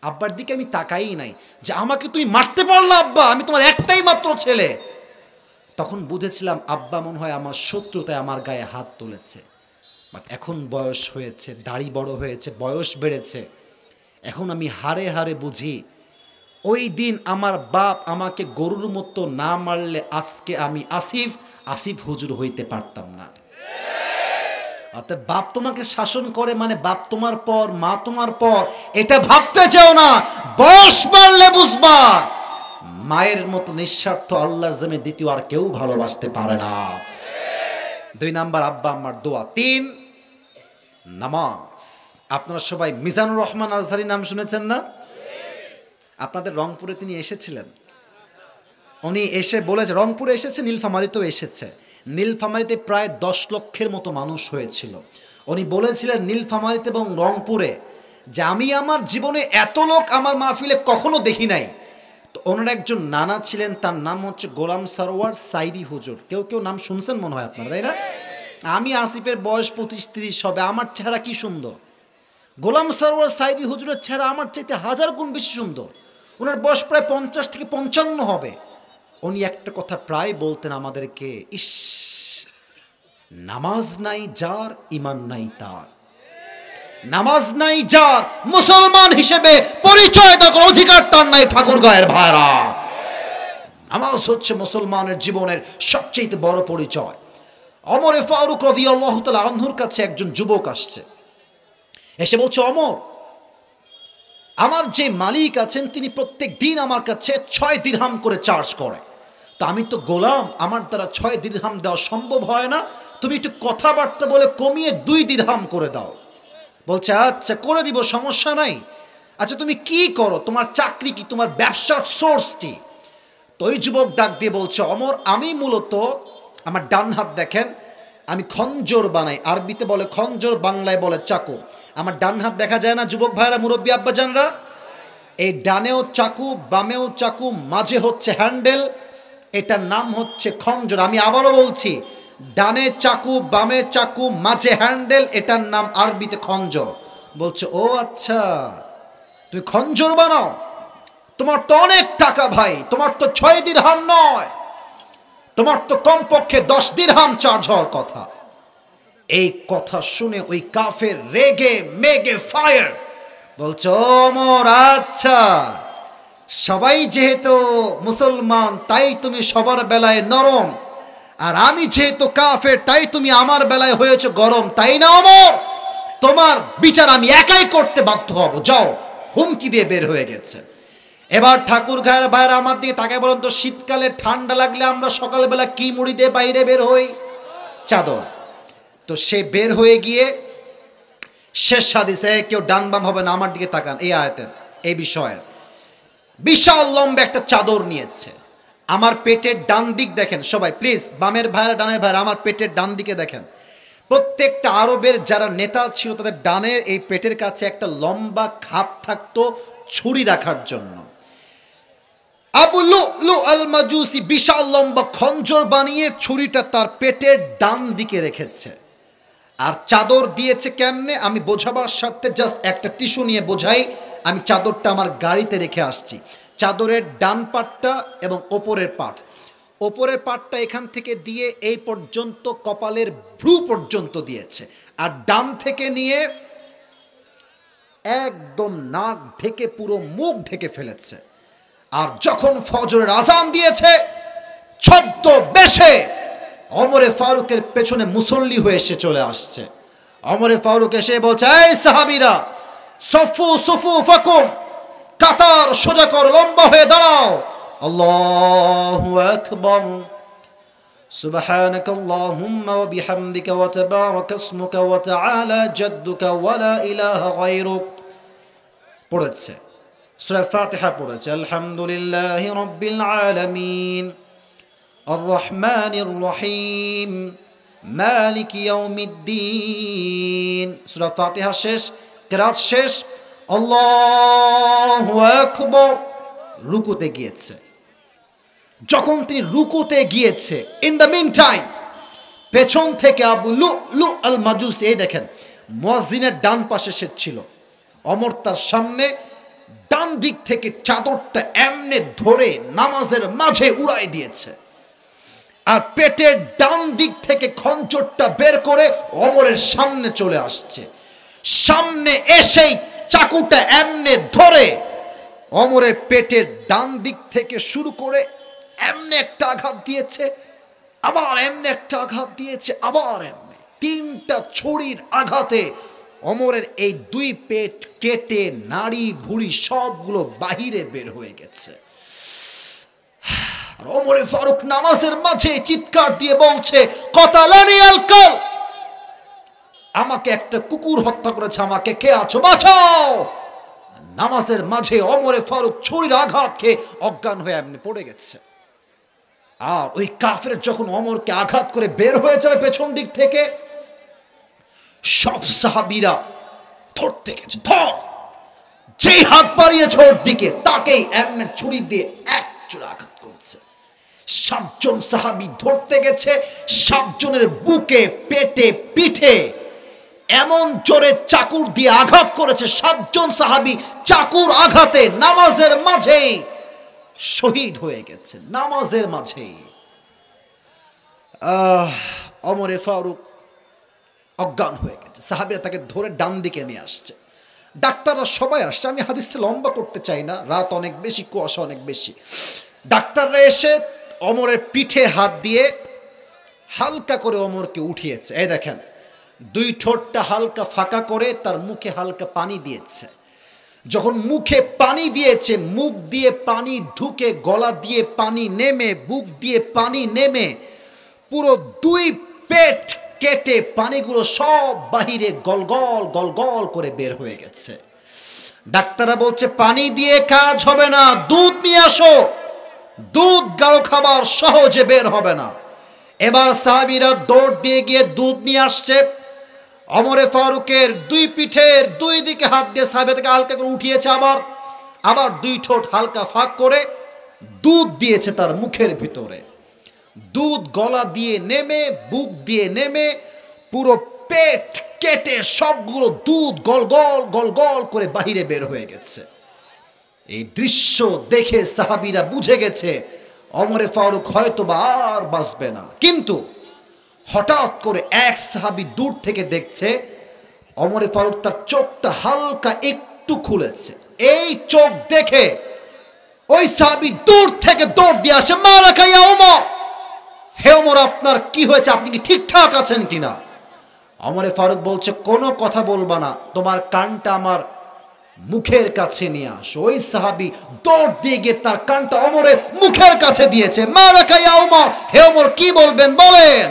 Speaker 1: আব্বার দিকে আমি তাকাই নাই যে আমাকে তুমি মারতে পারলা আব্বা, আমি তোমার একটাই মাত্র ছেলে। তখন বুঝেছিলাম আব্বা মনে হয় আমার শত্রুতায় আমার গায়ে হাত তুলেছে। বাট এখন বয়স হয়েছে, দাড়ি বড় হয়েছে, বয়স বেড়েছে, এখন আমি হাড়ে হাড়ে বুঝি ওই দিন আমার বাপ আমাকে গরুর মতো না মারলে আজকে আমি আসিফ হুজুর হইতে পারতাম না। অর্থাৎ বাপ তোমাকে শাসন করে মানে বাপ তোমার পর, মা তোমার পর, এটা ভাবতে চাও না, বয়স বাড়লে বুঝবা মায়ের মতো নিঃস্বার্থ আল্লাহর জমিনে দ্বিতীয় আর কেউ ভালোবাসতে পারে না। 2 নাম্বার আব্বা আম্মার দোয়া। 3 নামাজ। আপনারা সবাই মিজানুর রহমান আজহারি নাম শুনেছেন না? আপনাদের রংপুরে তিনি এসেছিলেন। উনি এসে বলেছে, রংপুরে এসেছে, নীলফামারীতেও এসেছে। নীলফামারীতে প্রায় 10 লক্ষের মতো মানুষ হয়েছিল। উনি বলেছিলেন নীলফামারীতে এবং রংপুরে যে আমি আমার জীবনে এত লোক আমার মাহফিলে কখনো দেখি নাই। তো ওনার একজন নানা ছিলেন, তার নাম হচ্ছে গোলাম সরোয়ার সাইদি হুজুর। কেউ কেউ নাম শুনছেন মনে হয় আপনারা, তাই না? আমি আসিফের বয়স 25-30 হবে, আমার চেহারা কি সুন্দর। গোলাম সরোয়ার সাইদি হুজুরের চেহারা আমার চাইতে 1000 গুণ বেশি সুন্দর। ওনার বয়স প্রায় 50 থেকে 55 হবে। উনি একটা কথা প্রায় বলতেন আমাদেরকে, ইস, নামাজ নাই যার ঈমান নাই তার, নামাজ নাই যার মুসলমান হিসেবে পরিচয় দেওয়ার অধিকার তার নাই। ঠাকুরগাঁয়ের ভাইরা, নামাজ হচ্ছে মুসলমানের জীবনের সবচেয়ে বড় পরিচয়। ওমরে ফারুক রাদিয়াল্লাহু তাআলা আনহুর কাছে একজন যুবক আসছে, এসে বলছে, ওমর, আমার যে মালিক আছেন তিনি প্রত্যেক দিন আমার কাছে 6 দিরহাম করে চার্জ করে। তা আমি তো গোলাম, আমার দ্বারা 6 দিরহাম দেওয়া সম্ভব হয় না, তুমি একটু কথাবার্তা বলে কমিয়ে 2 দিরহাম করে দাও। বলছে, আচ্ছা করে দিব, সমস্যা নাই। আচ্ছা তুমি কি করো, তোমার চাকরি কি, তোমার ব্যবসার সোর্স কি? তো ওই যুবক ডাক দিয়ে বলছে, ওমর, আমি মূলত, আমার ডান হাত দেখেন, আমি খঞ্জর বানাই। আরবিতে বলে খঞ্জর, বাংলায় বলে চাকু। আমার ডান হাত দেখা যায় না যুবক ভাইরা, মুরব্বী আব্বাজানরা? এই ডানেও চাকু, বামেও চাকু, মাঝে হচ্ছে হ্যান্ডেল, এটার নাম হচ্ছে খঞ্জর। আমি আবারও বলছি, ডানে চাকু, বামে চাকু, মাঝে হ্যান্ডেল, এটার নাম আরবিতে খঞ্জর। বলছে, ও আচ্ছা, তুমি খঞ্জর বানাও, তোমার তো অনেক টাকা ভাই, তোমার তো 6 দিরহাম নয়, তোমার তো কমপক্ষে 10 দিরহাম চার্জ হওয়ার কথা। এই কথা শুনে ওই কাফের রেগে মেগে ফায়ার, বলছে, ওমর, আচ্ছা, সবাই যেহেতু মুসলমান তাই তুমি সবার বেলায় নরম, আর আমি যেহেতু কাফের তাই তুমি আমার বেলায় হয়েছে গরম, তাই না ওমর? তোমার বিচার আমি একাই করতে বাধ্য হব, যাও। হুমকি দিয়ে বের হয়ে গেছে। এবার ঠাকুর গায়ের বাইরে আমার দিকে তাকায় বলেন তো, শীতকালে ঠান্ডা লাগলে আমরা সকালবেলা কি মুড়ি দিয়ে বাইরে বের হই? চাদর। তো সে বের হয়ে গিয়ে শেষ হাদিসে, কেউ ডান বাম হবে না, আমার দিকে তাকান, এই আয়াতের এই বিষয়ের, বিশাল লম্বা একটা চাদর নিয়েছে। আমার পেটের ডান দিক দেখেন সবাই প্লিজ, বামের ভাইরা ডানের ভাইরা, আমার পেটের ডান দিকে দেখেন। প্রত্যেকটা আরবের যারা নেতা ছিল তাদের ডানের এই পেটের কাছে একটা লম্বা খাপ থাকতো ছুরি রাখার জন্য। আবু লুলু আল মাজুসি বিশাল লম্বা খঞ্জর বানিয়ে ছুরিটা তার পেটের ডান দিকে রেখেছে। আর চাদর দিয়েছে কেমনে, আমি বোঝাবার স্বার্থে জাস্ট একটা টিস্যু নিয়ে বোঝাই। আমি চাদরটা আমার গাড়িতে রেখে আসছি। চাদরের ডান পাটটা এবং ওপরের পাটটা এখান থেকে দিয়ে এই পর্যন্ত কপালের ভ্রু পর্যন্ত দিয়েছে, আর ডান থেকে নিয়ে একদম নাক ঢেকে পুরো মুখ ঢেকে ফেলেছে। আর যখন ফজরের আজান দিয়েছে, ছদ্মবেশে ওমরে ফারুকের পেছনে মুসল্লি হয়ে এসে চলে আসছে। ওমরে ফারুক এসে বলছে, এই সাহাবীরা, সফু সুফুফাকুম, কাতার সোজা কর, লম্বা হয়ে দাঁড়াও। আল্লাহু আকবার। সুবহানাকাল্লাহুম্মা ওয়া বিহামদিকা ওয়া তাবারাকা ইসমুকা ওয়া তাআলা জাদ্দুকা ওয়া লা ইলাহা গায়রুক পড়েছে। সূরা ফাতিহা পড়েছে। আলহামদুলিল্লাহি রাব্বিল আলামিন আর রহমানির রহিম মালিকি ইয়াউমিদ্দিন। সূরা ফাতিহা শেষ, কিরাত শেষ। আল্লাহু আকবার। রুকুতে গিয়েছে। যখন তিনি রুকুতে গিয়েছে, ইন দ্য মিন টাইম পেছন থেকে আবু লুলু আল মাজুসি, এই দেখেন মুয়াজ্জিনের ডান পাশে সে ছিল, ওমর তার সামনে ডান দিক থেকে চাদরটা এমনে ধরে নামাজের মাঝে উড়াই দিয়েছে, আর পেটের ডান দিক থেকে খঞ্জরটা বের করে ওমরের সামনে চলে আসছে। সামনে এসেই চাকুটা এমনে ধরে ওমরের পেটের ডান দিক থেকে শুরু করে এমনে একটা আঘাত দিয়েছে, আবার এমনে একটা আঘাত দিয়েছে, আবার এমনে তিনটা ছুরির আঘাতে ওমরের এই দুই পেট কেটে নাড়ি ভুঁড়ি সবগুলো বাহিরে বের হয়ে গেছে। আর ওমরে ফারুক নামাজের মাঝে চিৎকার দিয়ে বলছে, কতালানি আল কাল, আমাকে একটা কুকুর হত্যা করেছে, আমাকে কে আছো বাঁচাও। নামাজের মাঝে ওমরে ফারুক ছুরির আঘাত খেয়ে অজ্ঞান হয়ে এমনি পড়ে গেছে। আর ওই কাফের যখন ওমরকে আঘাত করে বের হয়ে যাবে পেছন দিক থেকে, সব সাহাবীরা ধরতে গেছে, ধর, যেই হাত বাড়িয়েছে ওর দিকে তাকেই এমনি ছুরি দিয়ে এক চূড়া আঘাত করছে। 7 জন সাহাবী ধরতে গেছে, 7 জনের বুকে, পেটে, পিঠে এমন জোরে চাকুর দিয়ে আঘাত করেছে, 7 জন সাহাবী চাকুর আঘাতে নামাজের মাঝেই শহীদ হয়ে গেছে। নামাজের মাঝেই ওমরে ফারুক অজ্ঞান হয়ে গেছে। সাহাবীরা তাকে ধরে ডান দিকে নিয়ে আসছে, ডাক্তাররা সবাই আসছে। আমি হাদিসটা লম্বা করতে চাই না, রাত অনেক বেশি, কুয়াশা অনেক বেশি। ডাক্তাররা এসে ওমরের পিঠে হাত দিয়ে হালকা করে ওমরকে উঠিয়েছে। এই দেখেন, দুই ঠোঁটটা হালকা ফাঁকা করে তার মুখে হালকা পানি দিয়েছে। যখন মুখে পানি দিয়েছে, মুখ দিয়ে পানি ঢুকে, গলা দিয়ে পানি নেমে, বুক দিয়ে পানি নেমে, পুরো দুই পেট কেটে পানিগুলো সব বাহিরে গলগল গলগল করে বের হয়ে গেছে। ডাক্তাররা বলছে পানি দিয়ে কাজ হবে না, দুধ নিয়ে আসো, দুধ গাঢ় খাবার সহজে বের হবে না। এবার সাহাবীরা দৌড় দিয়ে গিয়ে দুধ নিয়ে আসছে। ওমরে ফারুকের দুই পিঠের দুই দিকে হাত দিয়ে সাহাবীদেরকে হালকা করে উঠিয়েছে, আবার দুই ঠোঁট হালকা ফাঁক করে দুধ দিয়েছে তার মুখের ভিতরে। দুধ গলা দিয়ে নেমে, বুক দিয়ে নেমে, পুরো পেট কেটে সবগুলো দুধ গলগল গলগল করে বাহিরে বের হয়ে গেছে। এই দৃশ্য দেখে সাহাবীরা বুঝে গেছে ওমরে ফারুক হয়তো বা আর বাঁচবে না। কিন্তু হঠাৎ করে এক সাহাবী দূর থেকে দেখছে ওমরে ফারুক তার চোখটা হালকা একটু খুলেছে। এই চোখ দেখে ওই সাহাবী দূর থেকে দৌড় দিয়ে আসে, মালাকা ইয়া ওমর, হে ওমর আপনার কি হয়েছে, আপনি কি ঠিকঠাক আছেন কিনা? ওমরে ফারুক বলছে, কোনো কথা বলবা না, তোমার কানটা আমার মুখের কাছে নিয়ে আসো। ওই সাহাবী দৌড় দিয়ে গিয়ে তার কানটা ওমরের মুখের কাছে দিয়েছে। মালাকা ইয়া ওমর, হে ওমর কি বলবেন বলেন।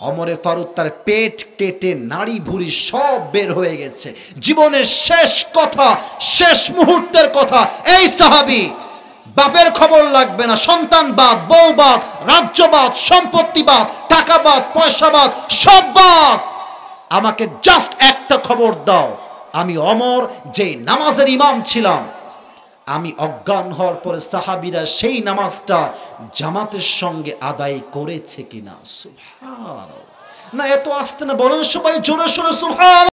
Speaker 1: ওমরে ফারুক তার পেট কেটে নাড়ি ভুঁড়ি সব বের হয়ে গেছে। জীবনের শেষ কথা, শেষ মুহূর্তের কথা। এই সাহাবী বাপের খবর লাগবে না, সন্তানবাদ, বউবাদ, রাজ্যবাদ, সম্পত্তিবাদ, টাকাবাদ, পয়সাবাদ সব বাদ, আমাকে জাস্ট একটা খবর দাও, আমি ওমর যে নামাজের ইমাম ছিলাম, আমি অজ্ঞান হওয়ার পরে সাহাবীরা সেই নামাজটা জামাতের সঙ্গে আদায় করেছে কিনা। সুবহানাল্লাহ। না এত আস্তে না, বলেন সবাই জোরে সোরে সুবহানাল্লাহ।